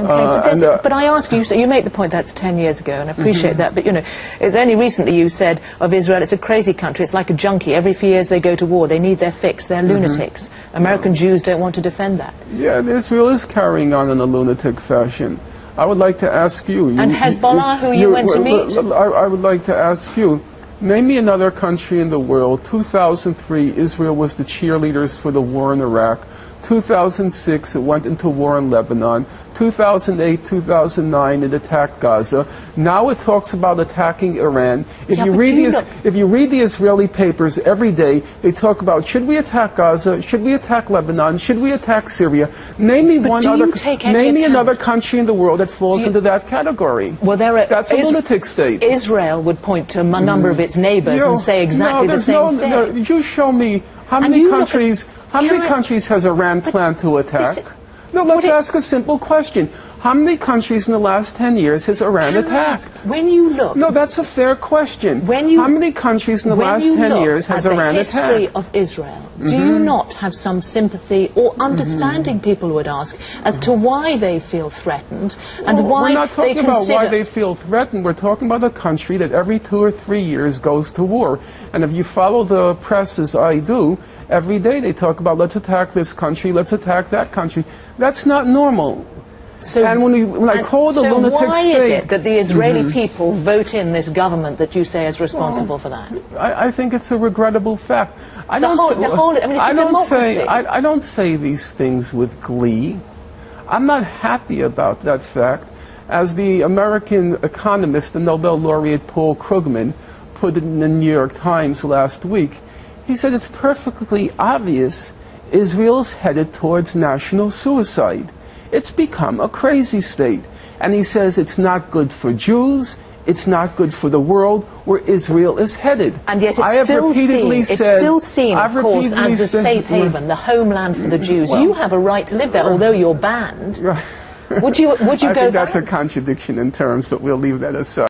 Okay, but I ask you, so you make the point that's 10 years ago, and I appreciate that, but, you know, it's only recently you said of Israel, it's a crazy country, it's like a junkie. Every few years they go to war, they need their fix, they're lunatics. American Jews don't want to defend that. Yeah, Israel is carrying on in a lunatic fashion. I would like to ask you... And Hezbollah, who you went to meet? I would like to ask you, name me another country in the world. 2003, Israel was the cheerleaders for the war in Iraq. 2006, it went into war in Lebanon. 2008, 2009, it attacked Gaza. Now it talks about attacking Iran. If you read the Israeli papers every day, they talk about, should we attack Gaza? Should we attack Lebanon? Should we attack Syria? Name me another country in the world that falls into that category. Well, that's a lunatic state. Israel would point to a number of its neighbors and say exactly the same thing. No, you show me how many countries has Iran planned to attack? No, let's ask a simple question. How many countries in the last 10 years has Iran attacked? When you look... No, that's a fair question. How many countries in the last 10 years has Iran attacked? When you look at the history of Israel, do you not have some sympathy or understanding, people would ask, as to why they feel threatened and why we're not talking about why they feel threatened. We're talking about a country that every 2 or 3 years goes to war. And if you follow the press as I do, every day they talk about let's attack this country, let's attack that country. That's not normal. So, and when I call the lunatic state... So why is it that the Israeli people vote in this government that you say is responsible for that? I think it's a regrettable fact. I don't say these things with glee. I'm not happy about that fact. As the American economist, the Nobel laureate Paul Krugman, put it in the New York Times last week, he said it's perfectly obvious Israel's headed towards national suicide. It's become a crazy state. And he says it's not good for Jews, it's not good for the world where Israel is headed. And yet it's still seen, of course, as the safe haven, the homeland for the Jews. Well, you have a right to live there, although you're banned. Would you go back? I think that's a contradiction in terms, but we'll leave that aside.